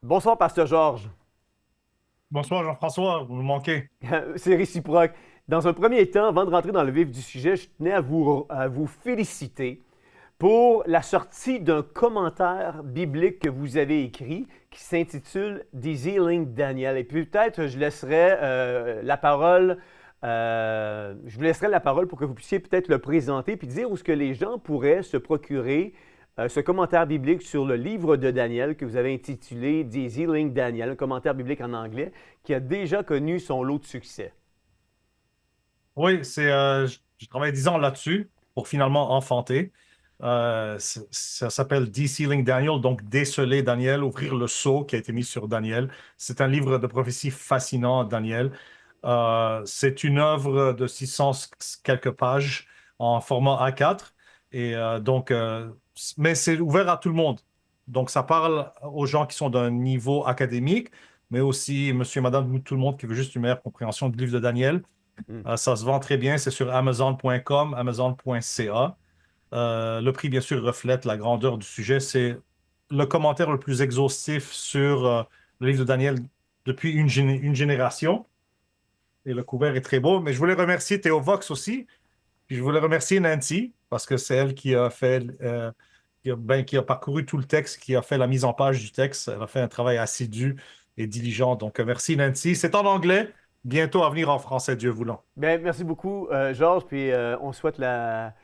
Bonsoir, Pasteur Georges. Bonsoir Jean-François, vous me manquez. C'est réciproque. Dans un premier temps, avant de rentrer dans le vif du sujet, je tenais à vous féliciter pour la sortie d'un commentaire biblique que vous avez écrit qui s'intitule Des Healing Daniel. Et puis peut-être je laisserai je vous laisserai la parole pour que vous puissiez peut-être le présenter puis dire où est-ce que les gens pourraient se procurer ce commentaire biblique sur le livre de Daniel que vous avez intitulé Des Healing Daniel, un commentaire biblique en anglais qui a déjà connu son lot de succès. Oui, je travaille 10 ans là-dessus pour finalement enfanter. Ça s'appelle Desealing Daniel, donc déceler Daniel, ouvrir le sceau qui a été mis sur Daniel. C'est un livre de prophétie fascinant, Daniel. C'est une œuvre de 600 quelques pages en format A4. Mais c'est ouvert à tout le monde. Donc, ça parle aux gens qui sont d'un niveau académique, mais aussi monsieur et madame, tout le monde qui veut juste une meilleure compréhension du livre de Daniel. Hmm. Ça se vend très bien, c'est sur Amazon.com, Amazon.ca. Le prix, bien sûr, reflète la grandeur du sujet. C'est le commentaire le plus exhaustif sur le livre de Daniel depuis une génération. Et le couvert est très beau. Mais je voulais remercier Théo Vox aussi. Puis je voulais remercier Nancy, parce que c'est elle qui a fait, qui a parcouru tout le texte, qui a fait la mise en page du texte. Elle a fait un travail assidu et diligent. Donc, merci Nancy. C'est en anglais, bientôt à venir en français, Dieu voulant. Bien, merci beaucoup, Georges, puis on souhaite la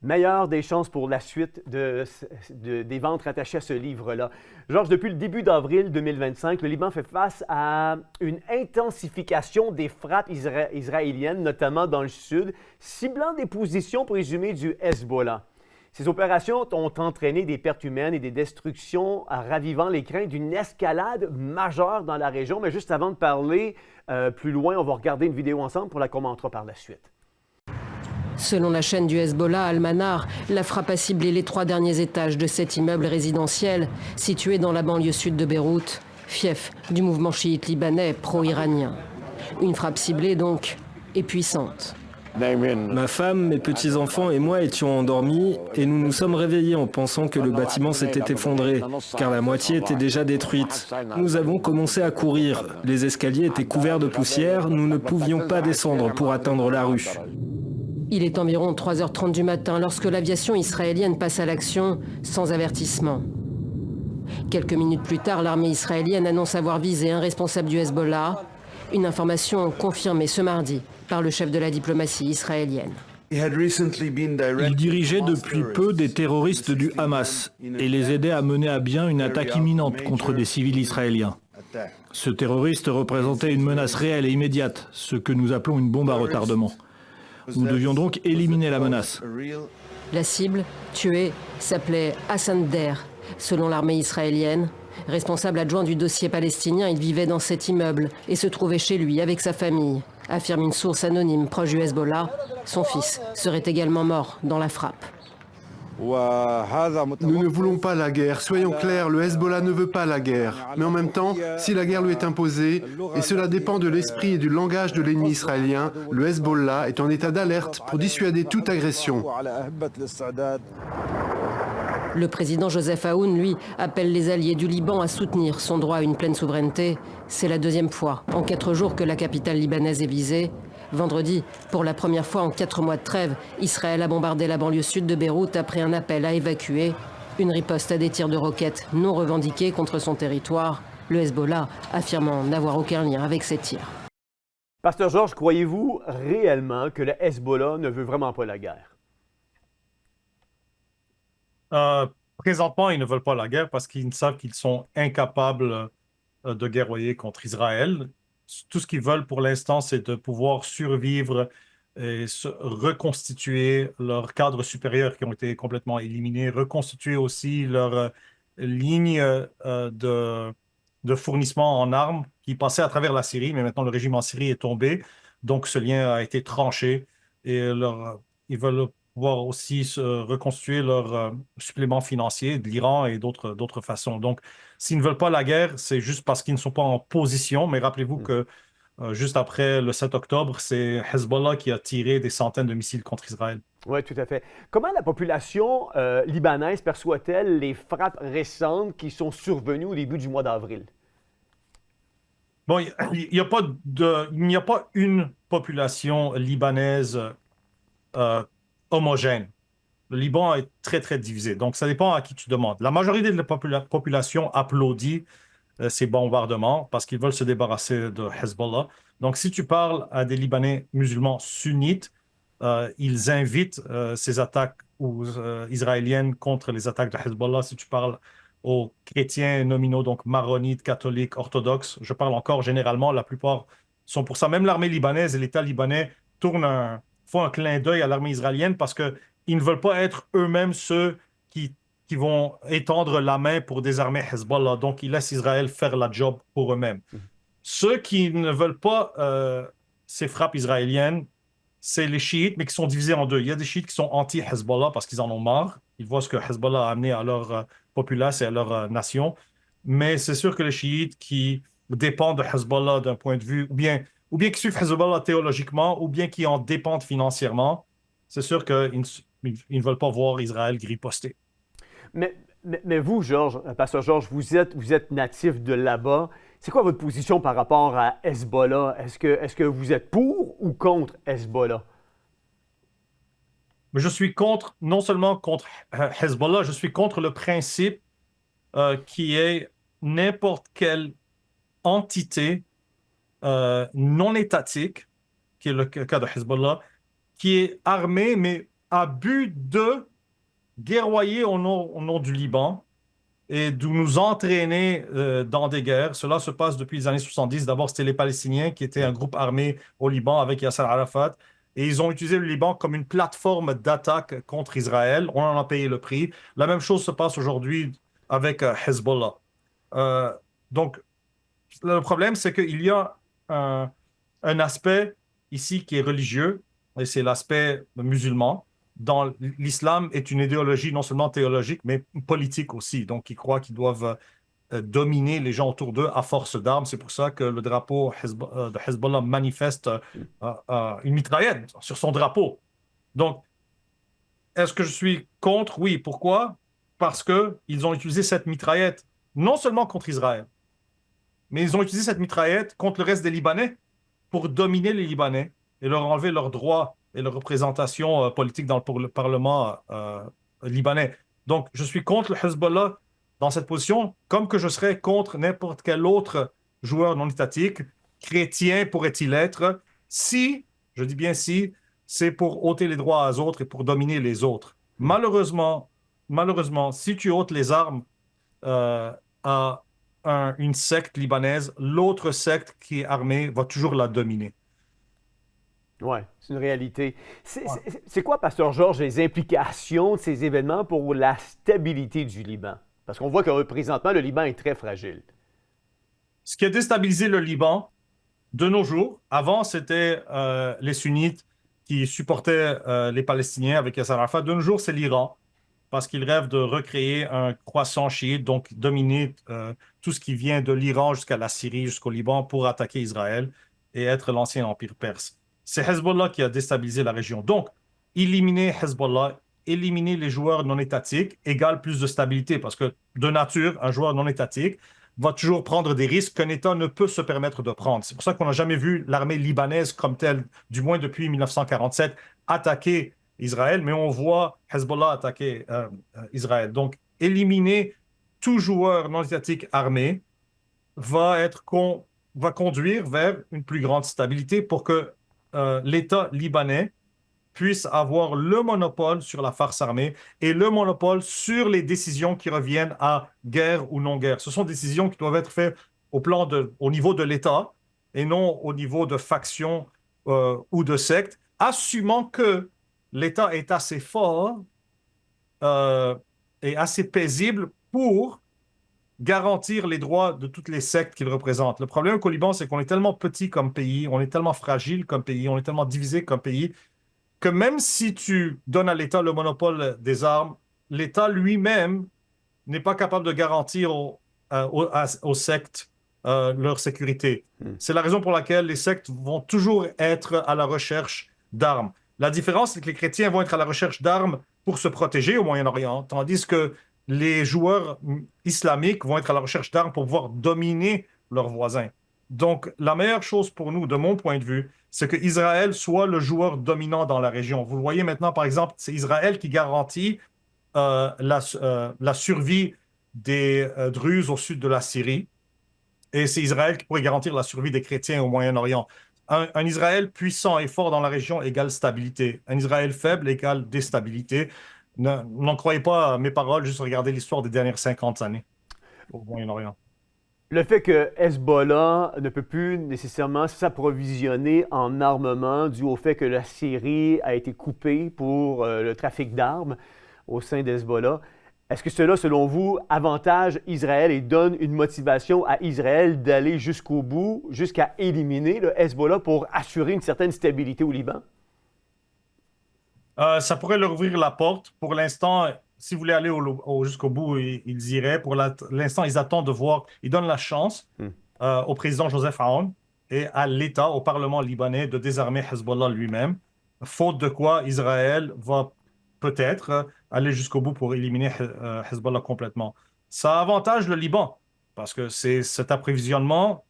meilleure des chances pour la suite des ventes rattachées à ce livre-là. Georges, depuis le début d'avril 2025, le Liban fait face à une intensification des frappes israéliennes, notamment dans le sud, ciblant des positions présumées du Hezbollah. Ces opérations ont entraîné des pertes humaines et des destructions, ravivant les craintes d'une escalade majeure dans la région. Mais juste avant de parler plus loin, on va regarder une vidéo ensemble pour la commentera par la suite. Selon la chaîne du Hezbollah Al-Manar, la frappe a ciblé les 3 derniers étages de cet immeuble résidentiel situé dans la banlieue sud de Beyrouth, fief du mouvement chiite libanais pro-iranien. Une frappe ciblée donc, et puissante. Ma femme, mes petits-enfants et moi étions endormis et nous nous sommes réveillés en pensant que le bâtiment s'était effondré, car la moitié était déjà détruite. Nous avons commencé à courir. Les escaliers étaient couverts de poussière, nous ne pouvions pas descendre pour atteindre la rue. Il est environ 3h30 du matin lorsque l'aviation israélienne passe à l'action sans avertissement. Quelques minutes plus tard, l'armée israélienne annonce avoir visé un responsable du Hezbollah, une information confirmée ce mardi par le chef de la diplomatie israélienne. Il dirigeait depuis peu des terroristes du Hamas et les aidait à mener à bien une attaque imminente contre des civils israéliens. Ce terroriste représentait une menace réelle et immédiate, ce que nous appelons une bombe à retardement. Nous devions donc éliminer la menace. La cible, tuée, s'appelait Hassan Der, selon l'armée israélienne. Responsable adjoint du dossier palestinien, il vivait dans cet immeuble et se trouvait chez lui avec sa famille, affirme une source anonyme proche du Hezbollah. Son fils serait également mort dans la frappe. Nous ne voulons pas la guerre, soyons clairs, le Hezbollah ne veut pas la guerre. Mais en même temps, si la guerre lui est imposée, et cela dépend de l'esprit et du langage de l'ennemi israélien, le Hezbollah est en état d'alerte pour dissuader toute agression. Le président Joseph Aoun, lui, appelle les alliés du Liban à soutenir son droit à une pleine souveraineté. C'est la 2e fois en 4 jours que la capitale libanaise est visée. Vendredi, pour la première fois en 4 mois de trêve, Israël a bombardé la banlieue sud de Beyrouth après un appel à évacuer. Une riposte à des tirs de roquettes non revendiqués contre son territoire, le Hezbollah affirmant n'avoir aucun lien avec ces tirs. Pasteur Georges, croyez-vous réellement que le Hezbollah ne veut vraiment pas la guerre? Présentement, ils ne veulent pas la guerre parce qu'ils savent qu'ils sont incapables de guerroyer contre Israël. Tout ce qu'ils veulent pour l'instant, c'est de pouvoir survivre et se reconstituer leurs cadres supérieurs qui ont été complètement éliminés, reconstituer aussi leur ligne de fournissement en armes qui passait à travers la Syrie, mais maintenant le régime en Syrie est tombé, donc ce lien a été tranché et ils veulent pouvoir aussi se reconstituer leur supplément financier de l'Iran et d'autres façons. Donc, s'ils ne veulent pas la guerre, c'est juste parce qu'ils ne sont pas en position. Mais rappelez-vous que juste après le 7 octobre, c'est Hezbollah qui a tiré des centaines de missiles contre Israël. Oui, tout à fait. Comment la population libanaise perçoit-elle les frappes récentes qui sont survenues au début du mois d'avril? Bon, il n'y a pas il n'y a pas une population libanaise euh, homogène. Le Liban est très, très divisé. Donc, ça dépend à qui tu demandes. La majorité de la population applaudit ces bombardements parce qu'ils veulent se débarrasser de Hezbollah. Donc, si tu parles à des Libanais musulmans sunnites, ils invitent ces attaques israéliennes contre les attaques de Hezbollah. Si tu parles aux chrétiens nominaux, donc maronites, catholiques, orthodoxes, je parle encore généralement, la plupart sont pour ça. Même l'armée libanaise et l'État libanais font un clin d'œil à l'armée israélienne parce qu'ils ne veulent pas être eux-mêmes ceux qui vont étendre la main pour désarmer Hezbollah. Donc, ils laissent Israël faire la job pour eux-mêmes. Ceux qui ne veulent pas ces frappes israéliennes, c'est les chiites, mais qui sont divisés en deux. Il y a des chiites qui sont anti-Hezbollah parce qu'ils en ont marre. Ils voient ce que Hezbollah a amené à leur populace et à leur nation. Mais c'est sûr que les chiites qui dépendent de Hezbollah d'un point de vue, ou bien qui suivent Hezbollah théologiquement, ou bien qui en dépendent financièrement, c'est sûr qu'ils ne veulent pas voir Israël riposter. Mais vous, Georges, Pasteur Georges, vous êtes natif de là-bas. C'est quoi votre position par rapport à Hezbollah? Est-ce que vous êtes pour ou contre Hezbollah? Mais je suis contre, non seulement contre Hezbollah, je suis contre le principe qui est n'importe quelle entité non étatique, qui est le cas de Hezbollah, qui est armée, mais à but de guerroyer au nom du Liban et de nous entraîner dans des guerres. Cela se passe depuis les années 70. D'abord, c'était les Palestiniens qui étaient un groupe armé au Liban avec Yasser Arafat. Et ils ont utilisé le Liban comme une plateforme d'attaque contre Israël. On en a payé le prix. La même chose se passe aujourd'hui avec Hezbollah. Donc, le problème, c'est qu'il y a un aspect ici qui est religieux, et c'est l'aspect musulman. Dans l'islam est une idéologie non seulement théologique, mais politique aussi. Donc, ils croient qu'ils doivent dominer les gens autour d'eux à force d'armes. C'est pour ça que le drapeau de Hezbollah manifeste une mitraillette sur son drapeau. Donc, est-ce que je suis contre? Oui. Pourquoi? Parce qu'ils ont utilisé cette mitraillette non seulement contre Israël, mais ils ont utilisé cette mitraillette contre le reste des Libanais pour dominer les Libanais et leur enlever leurs droits et leur représentation politique dans le Parlement libanais. Donc, je suis contre le Hezbollah dans cette position, comme que je serais contre n'importe quel autre joueur non étatique, chrétien pourrait-il être, si, je dis bien si, c'est pour ôter les droits aux autres et pour dominer les autres. Malheureusement, si tu ôtes les armes à une secte libanaise, l'autre secte qui est armée va toujours la dominer. Oui, c'est une réalité. C'est quoi, Pasteur Georges, les implications de ces événements pour la stabilité du Liban? Parce qu'on voit que présentement, le Liban est très fragile. Ce qui a déstabilisé le Liban de nos jours, avant, c'était les sunnites qui supportaient les Palestiniens avec Yasser Arafat. De nos jours, c'est l'Iran, parce qu'ils rêvent de recréer un croissant chiite, donc dominer tout ce qui vient de l'Iran jusqu'à la Syrie, jusqu'au Liban, pour attaquer Israël et être l'ancien empire perse. C'est Hezbollah qui a déstabilisé la région. Donc, éliminer Hezbollah, éliminer les joueurs non étatiques égale plus de stabilité parce que de nature, un joueur non étatique va toujours prendre des risques qu'un État ne peut se permettre de prendre. C'est pour ça qu'on n'a jamais vu l'armée libanaise comme telle, du moins depuis 1947, attaquer Israël, mais on voit Hezbollah attaquer Israël. Donc, éliminer tout joueur non étatique armé va conduire vers une plus grande stabilité pour que l'État libanais puisse avoir le monopole sur la farce armée et le monopole sur les décisions qui reviennent à guerre ou non-guerre. Ce sont des décisions qui doivent être faites au niveau de l'État et non au niveau de factions ou de sectes, assumant que l'État est assez fort et assez paisible pour garantir les droits de toutes les sectes qu'il représente. Le problème qu'au Liban, c'est qu'on est tellement petit comme pays, on est tellement fragile comme pays, on est tellement divisé comme pays, que même si tu donnes à l'État le monopole des armes, l'État lui-même n'est pas capable de garantir aux sectes leur sécurité. C'est la raison pour laquelle les sectes vont toujours être à la recherche d'armes. La différence, c'est que les chrétiens vont être à la recherche d'armes pour se protéger au Moyen-Orient, tandis que les joueurs islamiques vont être à la recherche d'armes pour pouvoir dominer leurs voisins. Donc, la meilleure chose pour nous, de mon point de vue, c'est que Israël soit le joueur dominant dans la région. Vous le voyez maintenant, par exemple, c'est Israël qui garantit la survie des Druzes au sud de la Syrie. Et c'est Israël qui pourrait garantir la survie des chrétiens au Moyen-Orient. Un Israël puissant et fort dans la région égale stabilité. Un Israël faible égale déstabilité. N'en croyez pas à mes paroles, juste regardez l'histoire des dernières 50 années au Moyen-Orient. Le fait que Hezbollah ne peut plus nécessairement s'approvisionner en armement dû au fait que la Syrie a été coupée pour le trafic d'armes au sein d'Hezbollah, est-ce que cela, selon vous, avantage Israël et donne une motivation à Israël d'aller jusqu'au bout, jusqu'à éliminer le Hezbollah pour assurer une certaine stabilité au Liban? Ça pourrait leur ouvrir la porte. Pour l'instant, si vous voulez aller jusqu'au bout, ils iraient. Pour l'instant, ils attendent de voir. Ils donnent la chance au président Joseph Aoun et à l'État, au Parlement libanais, de désarmer Hezbollah lui-même. Faute de quoi, Israël va peut-être aller jusqu'au bout pour éliminer Hezbollah complètement. Ça avantage le Liban parce que c'est cet approvisionnement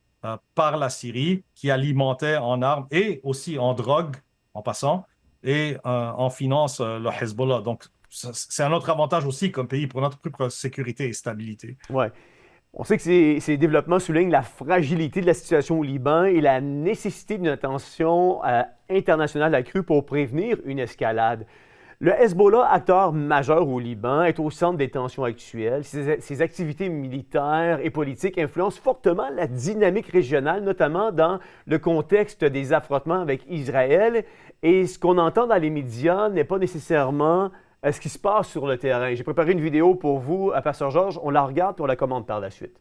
par la Syrie qui alimentait en armes et aussi en drogue, en passant, et en finance le Hezbollah. Donc, c'est un autre avantage aussi comme pays pour notre propre sécurité et stabilité. Ouais. On sait que ces développements soulignent la fragilité de la situation au Liban et la nécessité d'une attention internationale accrue pour prévenir une escalade. Le Hezbollah, acteur majeur au Liban, est au centre des tensions actuelles. Ses activités militaires et politiques influencent fortement la dynamique régionale, notamment dans le contexte des affrontements avec Israël. Et ce qu'on entend dans les médias n'est pas nécessairement ce qui se passe sur le terrain. J'ai préparé une vidéo pour vous, à Pasteur Georges. On la regarde et on la commente par la suite.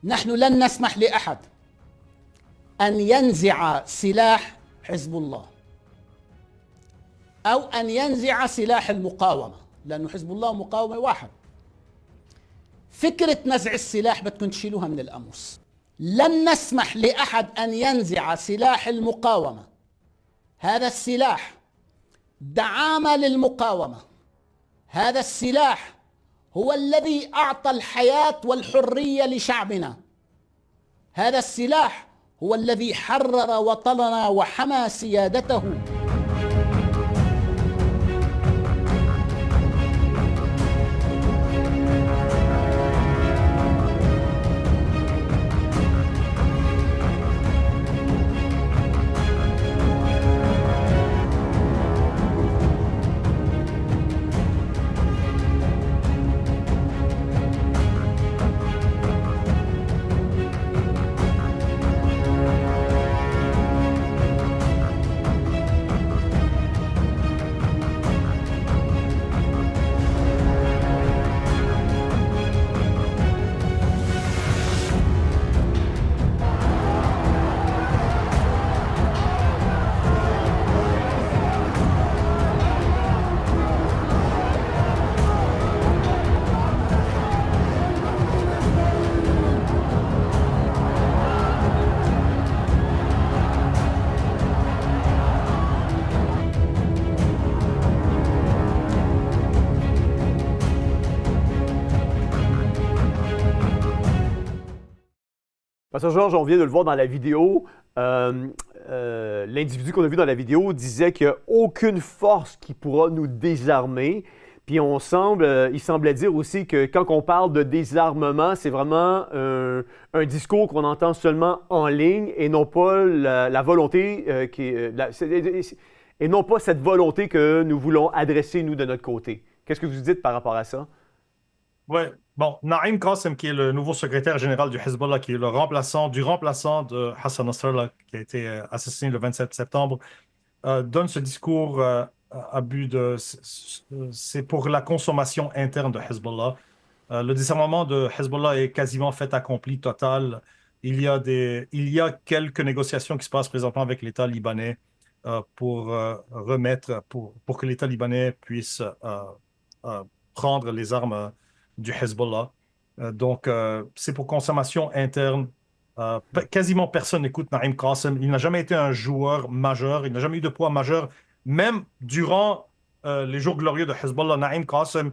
نحن لن نسمح لأحد أن ينزع سلاح حزب الله أو أن ينزع سلاح المقاومة، لأنه حزب الله مقاومة واحد. فكرة نزع السلاح بدكم تشيلوها من القاموس. لن نسمح لأحد أن ينزع سلاح المقاومة. هذا السلاح دعامة للمقاومة. هذا السلاح هو الذي أعطى الحياة والحرية لشعبنا. هذا السلاح هو الذي حرر وطننا وحمى سيادته. Pasteur Georges, on vient de le voir dans la vidéo. L'individu qu'on a vu dans la vidéo disait qu'il n'y a aucune force qui pourra nous désarmer. Puis il semblait dire aussi que quand on parle de désarmement, c'est vraiment un discours qu'on entend seulement en ligne et non pas la volonté et non pas cette volonté que nous voulons adresser, nous, de notre côté. Qu'est-ce que vous dites par rapport à ça? Oui, bon, Naïm Qassem, qui est le nouveau secrétaire général du Hezbollah, qui est le remplaçant de Hassan Nasrallah, qui a été assassiné le 27 septembre, donne ce discours à but de... C'est pour la consommation interne de Hezbollah. Le désarmement de Hezbollah est quasiment fait accompli, total. Il y a quelques négociations qui se passent présentement avec l'État libanais pour que l'État libanais puisse prendre les armes du Hezbollah. C'est pour consommation interne. Quasiment personne n'écoute Naïm Qassem. Il n'a jamais été un joueur majeur. Il n'a jamais eu de poids majeur. Même durant les jours glorieux de Hezbollah, Naïm Qassem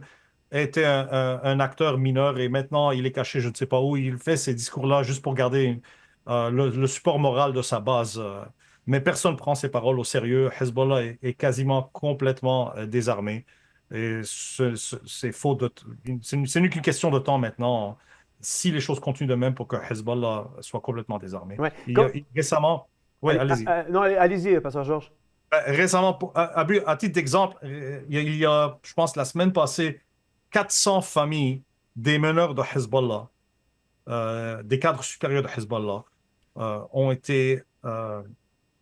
était un acteur mineur et maintenant il est caché, je ne sais pas où. Il fait ces discours-là juste pour garder le support moral de sa base. Mais personne ne prend ses paroles au sérieux. Hezbollah est quasiment complètement désarmé. Et c'est faux. C'est qu'une question de temps maintenant. Si les choses continuent de même pour que Hezbollah soit complètement désarmé. Ouais. Récemment, oui, allez-y. Non, allez-y, Pasteur Georges. Récemment, à titre d'exemple, il y a, je pense, la semaine passée, 400 familles des meneurs de Hezbollah, des cadres supérieurs de Hezbollah,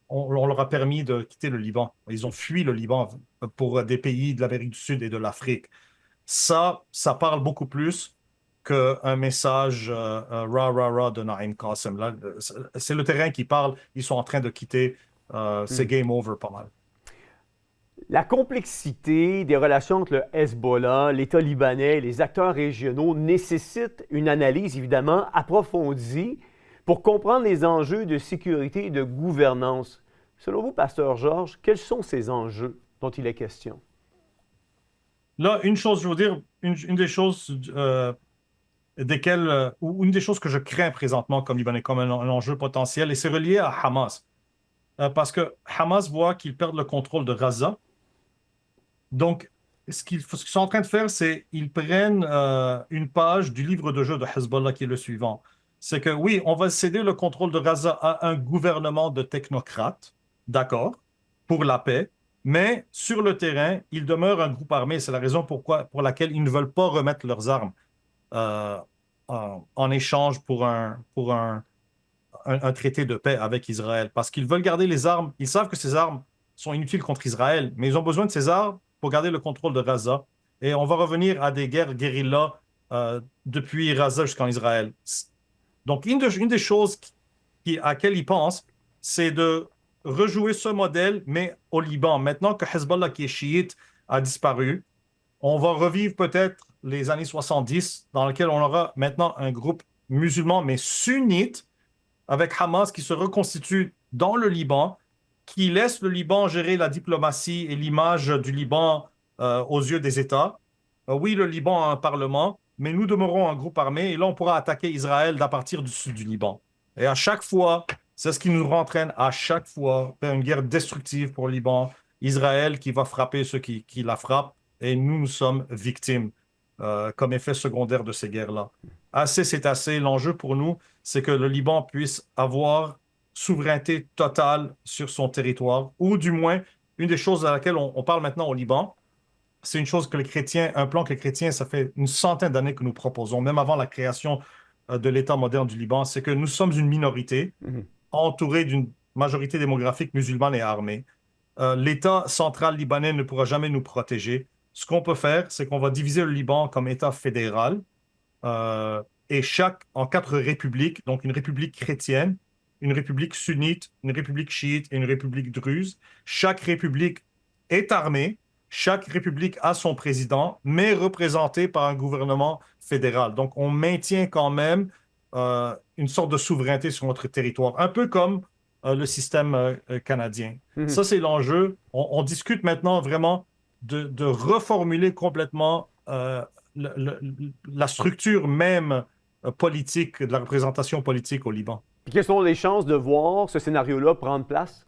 on leur a permis de quitter le Liban. Ils ont fui le Liban pour des pays de l'Amérique du Sud et de l'Afrique. Ça parle beaucoup plus qu'un message rah de Naïm Qassem. Là, c'est le terrain qui parle. Ils sont en train de quitter. C'est game over pas mal. La complexité des relations entre le Hezbollah, l'État libanais et les acteurs régionaux nécessite une analyse évidemment approfondie pour comprendre les enjeux de sécurité et de gouvernance. Selon vous, Pasteur Georges, quels sont ces enjeux dont il est question? Là, une chose, je veux dire, une des choses ou une des choses que je crains présentement comme Libanais, comme un enjeu potentiel, et c'est relié à Hamas. Parce que Hamas voit qu'ils perdent le contrôle de Gaza. Donc, ce qu'ils sont en train de faire, c'est qu'ils prennent une page du livre de jeu de Hezbollah qui est le suivant. C'est que oui, on va céder le contrôle de Gaza à un gouvernement de technocrates, d'accord, pour la paix, mais sur le terrain, il demeure un groupe armé. C'est la raison pour laquelle ils ne veulent pas remettre leurs armes en échange pour un traité de paix avec Israël. Parce qu'ils veulent garder les armes. Ils savent que ces armes sont inutiles contre Israël, mais ils ont besoin de ces armes pour garder le contrôle de Gaza. Et on va revenir à des guerres guérilla depuis Gaza jusqu'en Israël. Donc, une des choses à laquelle ils pensent, c'est de rejouer ce modèle, mais au Liban. Maintenant que Hezbollah, qui est chiite, a disparu, on va revivre peut-être les années 70, dans lesquelles on aura maintenant un groupe musulman, mais sunnite, avec Hamas qui se reconstitue dans le Liban, qui laisse le Liban gérer la diplomatie et l'image du Liban aux yeux des États. Oui, le Liban a un parlement, mais nous demeurons un groupe armé et là, on pourra attaquer Israël d'à partir du sud du Liban. Et à chaque fois, c'est ce qui nous entraîne à chaque fois vers une guerre destructive pour le Liban. Israël qui va frapper ceux qui la frappent et nous sommes victimes comme effet secondaire de ces guerres-là. Assez, c'est assez. L'enjeu pour nous, c'est que le Liban puisse avoir souveraineté totale sur son territoire, ou du moins, une des choses à laquelle on parle maintenant au Liban, c'est une chose que les chrétiens, un plan que les chrétiens, ça fait une centaine d'années que nous proposons, même avant la création de l'État moderne du Liban, c'est que nous sommes une minorité entourée d'une majorité démographique musulmane et armée. L'État central libanais ne pourra jamais nous protéger. Ce qu'on peut faire, c'est qu'on va diviser le Liban comme État fédéral et en 4 républiques, donc une république chrétienne, une république sunnite, une république chiite et une république druze. Chaque république est armée, chaque république a son président, mais représenté par un gouvernement fédéral. Donc, on maintient quand même une sorte de souveraineté sur notre territoire, un peu comme le système canadien. Ça, c'est l'enjeu. On discute maintenant vraiment de reformuler complètement la structure même politique, de la représentation politique au Liban. Quelles sont les chances de voir ce scénario-là prendre place?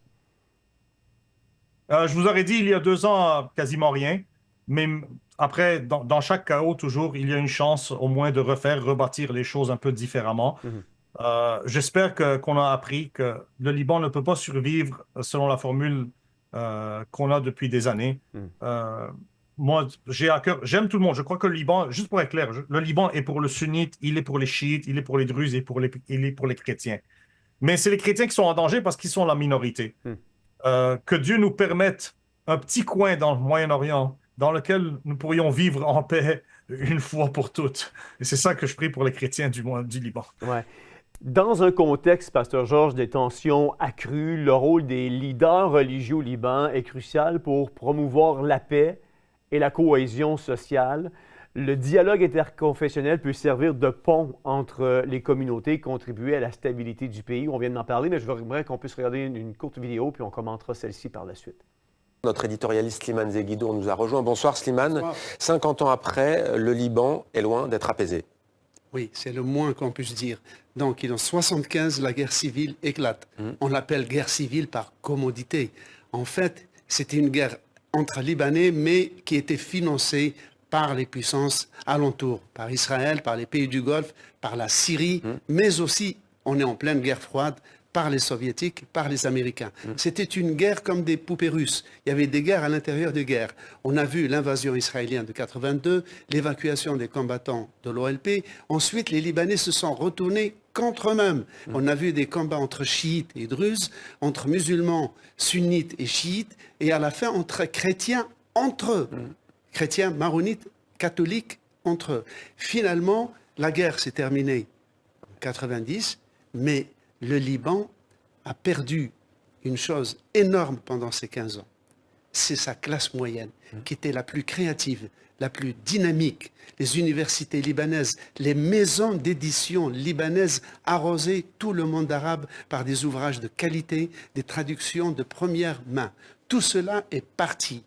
Je vous aurais dit il y a 2 ans, quasiment rien. Mais après, dans chaque chaos, toujours, il y a une chance au moins de rebâtir les choses un peu différemment. J'espère qu'on a appris que le Liban ne peut pas survivre selon la formule qu'on a depuis des années. Moi, j'ai à cœur, j'aime tout le monde. Je crois que le Liban, juste pour être clair, le Liban est pour le sunnite, il est pour les chiites, il est pour les druzes et il est pour les chrétiens. Mais c'est les chrétiens qui sont en danger parce qu'ils sont la minorité. Que Dieu nous permette un petit coin dans le Moyen-Orient dans lequel nous pourrions vivre en paix une fois pour toutes. Et c'est ça que je prie pour les chrétiens du Liban. Ouais. Dans un contexte, Pasteur Georges, des tensions accrues, le rôle des leaders religieux au Liban est crucial pour promouvoir la paix et la cohésion sociale. Le dialogue interconfessionnel peut servir de pont entre les communautés, contribuer à la stabilité du pays. On vient d'en parler, mais je voudrais qu'on puisse regarder une courte vidéo, puis on commentera celle-ci par la suite. Notre éditorialiste Slimane Zeguidour nous a rejoint. Bonsoir Slimane. Bonsoir. 50 ans après, le Liban est loin d'être apaisé. Oui, c'est le moins qu'on puisse dire. Donc, en 1975, la guerre civile éclate. On l'appelle guerre civile par commodité. En fait, c'était une guerre entre Libanais, mais qui était financée par les puissances alentours, par Israël, par les pays du Golfe, par la Syrie, mais aussi, on est en pleine guerre froide, par les Soviétiques, par les Américains. C'était une guerre comme des poupées russes. Il y avait des guerres à l'intérieur des guerres. On a vu l'invasion israélienne de 82, l'évacuation des combattants de l'OLP. Ensuite, les Libanais se sont retournés contre eux-mêmes. On a vu des combats entre chiites et druzes, entre musulmans, sunnites et chiites, et à la fin, entre chrétiens entre eux. Chrétiens, maronites, catholiques entre eux. Finalement, la guerre s'est terminée en 90, mais le Liban a perdu une chose énorme pendant ces 15 ans. C'est sa classe moyenne, qui était la plus créative, la plus dynamique. Les universités libanaises, les maisons d'édition libanaises arrosaient tout le monde arabe par des ouvrages de qualité, des traductions de première main. Tout cela est parti.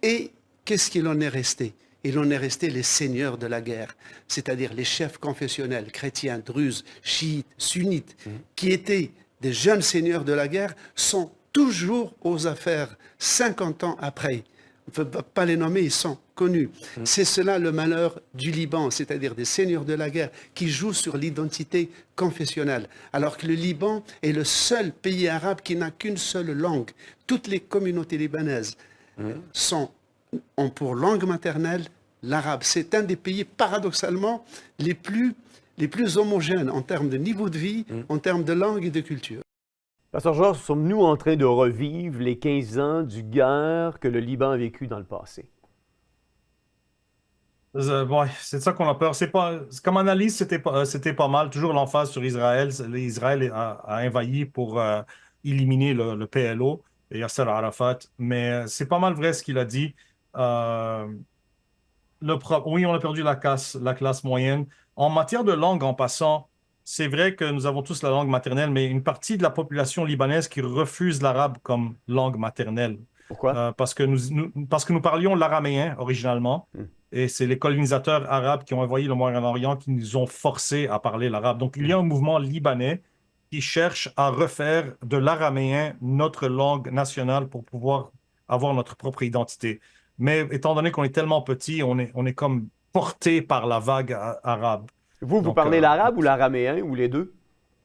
Et qu'est-ce qu'il en est resté ? Il en est resté les seigneurs de la guerre, c'est-à-dire les chefs confessionnels, chrétiens, druzes, chiites, sunnites, qui étaient des jeunes seigneurs de la guerre, sont toujours aux affaires 50 ans après. On ne peut pas les nommer, ils sont connus. C'est cela le malheur du Liban, c'est-à-dire des seigneurs de la guerre qui jouent sur l'identité confessionnelle, alors que le Liban est le seul pays arabe qui n'a qu'une seule langue. Toutes les communautés libanaises ont pour langue maternelle l'arabe. C'est un des pays, paradoxalement, les plus homogènes en termes de niveau de vie, en termes de langue et de culture. Pasteur Georges, sommes-nous en train de revivre les 15 ans du guerre que le Liban a vécu dans le passé? Ouais, c'est ça qu'on a peur. Comme analyse, c'était pas mal. Toujours l'emphase sur Israël. Israël a envahi pour éliminer le PLO et Yasser Arafat. Mais c'est pas mal vrai ce qu'il a dit. Oui, on a perdu la classe moyenne. En matière de langue, en passant, c'est vrai que nous avons tous la langue maternelle, mais une partie de la population libanaise qui refuse l'arabe comme langue maternelle. Pourquoi? Parce que nous parlions l'araméen originalement, et c'est les colonisateurs arabes qui ont envoyé le Moyen-Orient qui nous ont forcés à parler l'arabe. Donc, il y a un mouvement libanais qui cherche à refaire de l'araméen notre langue nationale pour pouvoir avoir notre propre identité. Mais étant donné qu'on est tellement petit, on est comme porté par la vague arabe. Vous parlez l'arabe ou l'araméen, ou les deux?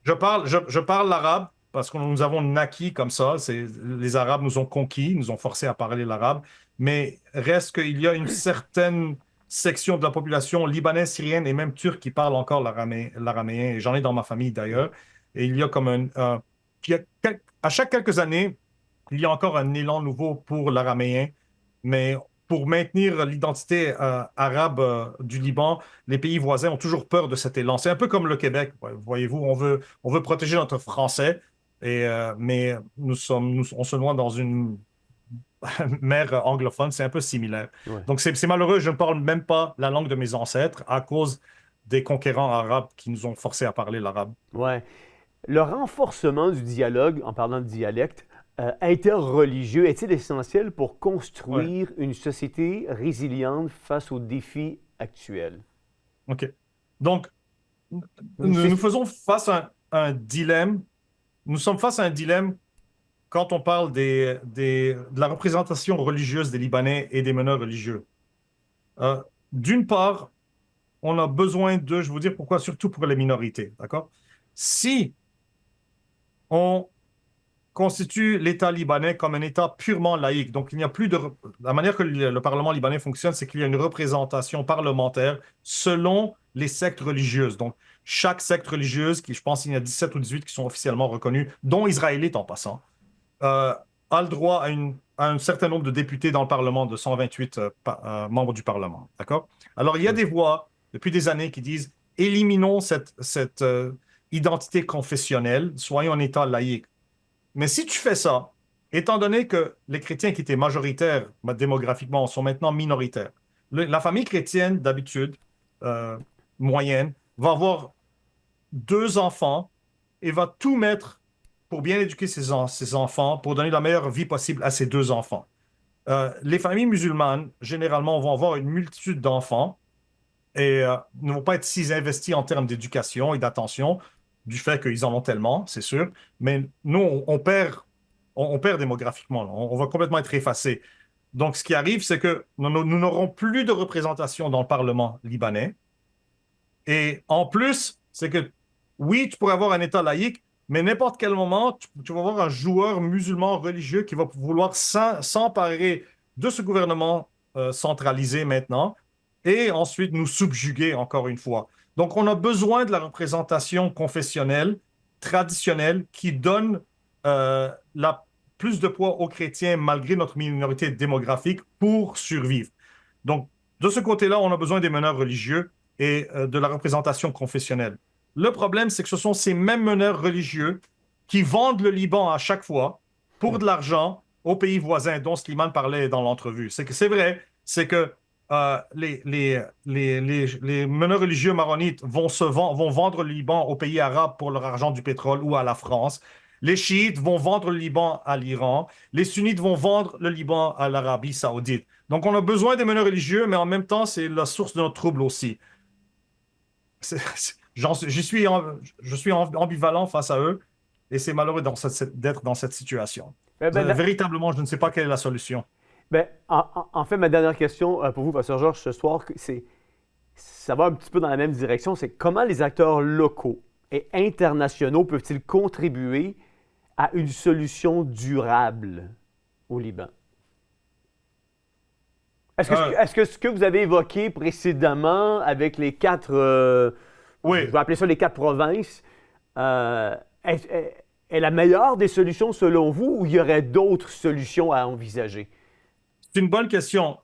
Je parle l'arabe parce que nous avons naquis comme ça. Les Arabes nous ont conquis, nous ont forcés à parler l'arabe. Mais reste qu'il y a une certaine section de la population libanaise, syrienne et même turque qui parle encore l'araméen. J'en ai dans ma famille d'ailleurs. Et il y a comme à chaque quelques années, il y a encore un élan nouveau pour l'araméen. Mais pour maintenir l'identité arabe du Liban, les pays voisins ont toujours peur de cet élan. C'est un peu comme le Québec, voyez-vous, on veut protéger notre français, mais on se noie dans une mer anglophone, c'est un peu similaire. Ouais. Donc c'est malheureux, je ne parle même pas la langue de mes ancêtres à cause des conquérants arabes qui nous ont forcés à parler l'arabe. Ouais. Le renforcement du dialogue, en parlant de dialecte, interreligieux est-il essentiel pour construire une société résiliente face aux défis actuels? OK. Donc, nous faisons face à un dilemme. Nous sommes face à un dilemme quand on parle de la représentation religieuse des Libanais et des meneurs religieux. D'une part, on a besoin de, je vais vous dire pourquoi, surtout pour les minorités, d'accord? Si on constitue l'État libanais comme un État purement laïque. Donc, il n'y a plus de... La manière que le Parlement libanais fonctionne, c'est qu'il y a une représentation parlementaire selon les sectes religieuses. Donc, chaque secte religieuse, je pense qu'il y en a 17 ou 18 qui sont officiellement reconnues, dont israélites en passant, a le droit à un certain nombre de députés dans le Parlement, de 128 membres du Parlement. D'accord? Alors, il y a des voix, depuis des années, qui disent « Éliminons cette identité confessionnelle, soyons un État laïque. » Mais si tu fais ça, étant donné que les chrétiens qui étaient majoritaires démographiquement sont maintenant minoritaires, La famille chrétienne, d'habitude, moyenne, va avoir 2 enfants et va tout mettre pour bien éduquer ses enfants, pour donner la meilleure vie possible à ses 2 enfants. Les familles musulmanes, généralement, vont avoir une multitude d'enfants et ne vont pas être si investis en termes d'éducation et d'attention, du fait qu'ils en ont tellement, c'est sûr. Mais nous, on perd démographiquement. On va complètement être effacés. Donc, ce qui arrive, c'est que nous n'aurons plus de représentation dans le Parlement libanais. Et en plus, c'est que, oui, tu pourrais avoir un État laïque, mais n'importe quel moment, tu vas avoir un joueur musulman religieux qui va vouloir s'emparer de ce gouvernement centralisé maintenant et ensuite nous subjuguer encore une fois. Donc, on a besoin de la représentation confessionnelle, traditionnelle, qui donne plus de poids aux chrétiens malgré notre minorité démographique pour survivre. Donc, de ce côté-là, on a besoin des meneurs religieux et de la représentation confessionnelle. Le problème, c'est que ce sont ces mêmes meneurs religieux qui vendent le Liban à chaque fois pour de l'argent aux pays voisins dont Slimane parlait dans l'entrevue. C'est vrai, c'est que les meneurs religieux maronites vont vendre le Liban aux pays arabes pour leur argent du pétrole ou à la France. Les chiites vont vendre le Liban à l'Iran. Les sunnites vont vendre le Liban à l'Arabie saoudite. Donc, on a besoin des meneurs religieux, mais en même temps, c'est la source de notre trouble aussi. Je suis ambivalent face à eux et c'est malheureux d'être dans cette situation. Véritablement, je ne sais pas quelle est la solution. En fait, ma dernière question pour vous, Pasteur Georges, ce soir, ça va un petit peu dans la même direction. C'est comment les acteurs locaux et internationaux peuvent-ils contribuer à une solution durable au Liban? Est-ce que ce que vous avez évoqué précédemment avec les 4, oui, je vais appeler ça les 4 provinces, est la meilleure des solutions selon vous ou il y aurait d'autres solutions à envisager? C'est une bonne question.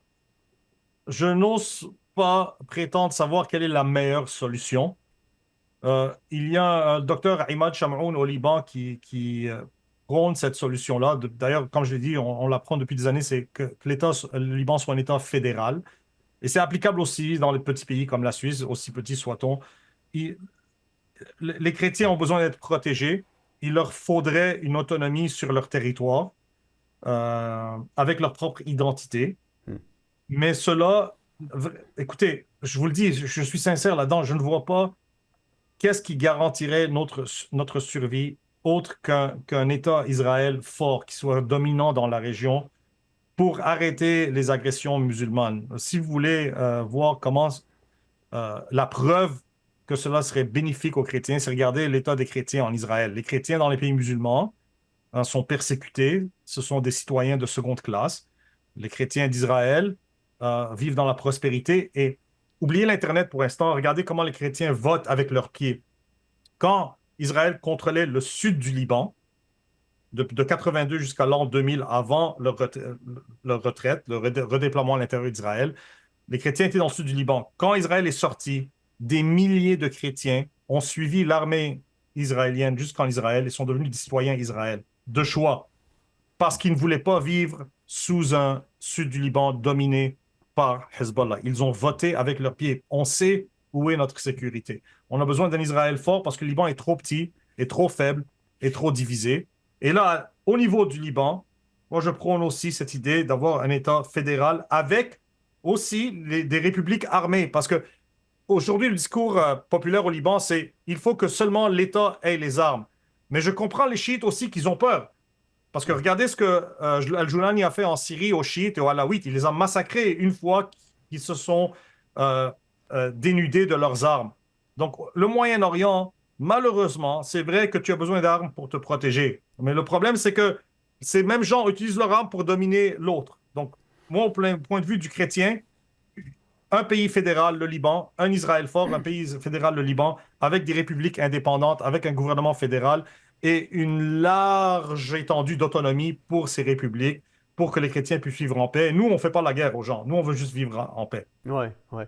Je n'ose pas prétendre savoir quelle est la meilleure solution. Il y a un docteur Imad Shamroun au Liban qui prône cette solution-là. D'ailleurs, comme je l'ai dit, on la prend depuis des années, c'est que le Liban soit un État fédéral. Et c'est applicable aussi dans les petits pays comme la Suisse, aussi petits soit-on. Les chrétiens ont besoin d'être protégés. Il leur faudrait une autonomie sur leur territoire, avec leur propre identité. Mais cela, écoutez, je vous le dis, je suis sincère là-dedans, je ne vois pas qu'est-ce qui garantirait notre survie autre qu'un État Israël fort qui soit dominant dans la région pour arrêter les agressions musulmanes. Si vous voulez voir comment la preuve que cela serait bénéfique aux chrétiens, c'est regarder l'état des chrétiens en Israël. Les chrétiens dans les pays musulmans sont persécutés, ce sont des citoyens de seconde classe. Les chrétiens d'Israël vivent dans la prospérité et oubliez l'Internet pour l'instant, regardez comment les chrétiens votent avec leurs pieds. Quand Israël contrôlait le sud du Liban, de 82 jusqu'à l'an 2000, avant leur retraite, le redéploiement à l'intérieur d'Israël, les chrétiens étaient dans le sud du Liban. Quand Israël est sorti, des milliers de chrétiens ont suivi l'armée israélienne jusqu'en Israël et sont devenus des citoyens israéliens de choix, parce qu'ils ne voulaient pas vivre sous un sud du Liban dominé par Hezbollah. Ils ont voté avec leurs pieds. On sait où est notre sécurité. On a besoin d'un Israël fort parce que le Liban est trop petit, est trop faible, est trop divisé. Et là, au niveau du Liban, moi je prône aussi cette idée d'avoir un État fédéral avec aussi des républiques armées. Parce que aujourd'hui, le discours populaire au Liban, c'est il faut que seulement l'État ait les armes. Mais je comprends les chiites aussi qu'ils ont peur. Parce que regardez ce que Al-Joulani a fait en Syrie aux chiites et aux alaouites. Il les a massacrés une fois qu'ils se sont dénudés de leurs armes. Donc, le Moyen-Orient, malheureusement, c'est vrai que tu as besoin d'armes pour te protéger. Mais le problème, c'est que ces mêmes gens utilisent leurs armes pour dominer l'autre. Donc, moi, au point de vue du chrétien, un pays fédéral, le Liban, un Israël fort, un pays fédéral, le Liban, avec des républiques indépendantes, avec un gouvernement fédéral et une large étendue d'autonomie pour ces républiques, pour que les chrétiens puissent vivre en paix. Nous, on ne fait pas la guerre aux gens. Nous, on veut juste vivre en paix. Oui, oui.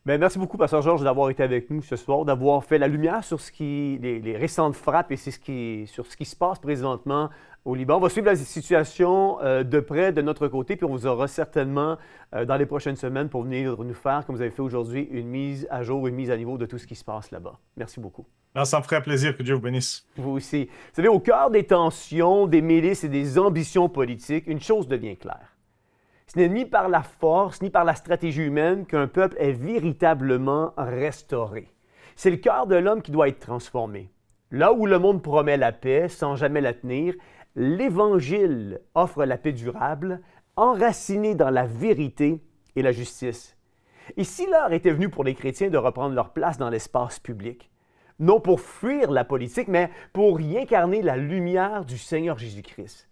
Bien, merci beaucoup, Pasteur Georges, d'avoir été avec nous ce soir, d'avoir fait la lumière sur les récentes frappes et sur ce qui se passe présentement au Liban. On va suivre la situation de près de notre côté, puis on vous aura certainement dans les prochaines semaines pour venir nous faire, comme vous avez fait aujourd'hui, une mise à jour, une mise à niveau de tout ce qui se passe là-bas. Merci beaucoup. Alors, ça me ferait plaisir, que Dieu vous bénisse. Vous aussi. Vous savez, au cœur des tensions, des milices et des ambitions politiques, une chose devient claire. Ce n'est ni par la force, ni par la stratégie humaine qu'un peuple est véritablement restauré. C'est le cœur de l'homme qui doit être transformé. Là où le monde promet la paix sans jamais la tenir, l'Évangile offre la paix durable, enracinée dans la vérité et la justice. Et si l'heure était venue pour les chrétiens de reprendre leur place dans l'espace public, non pour fuir la politique, mais pour y incarner la lumière du Seigneur Jésus-Christ.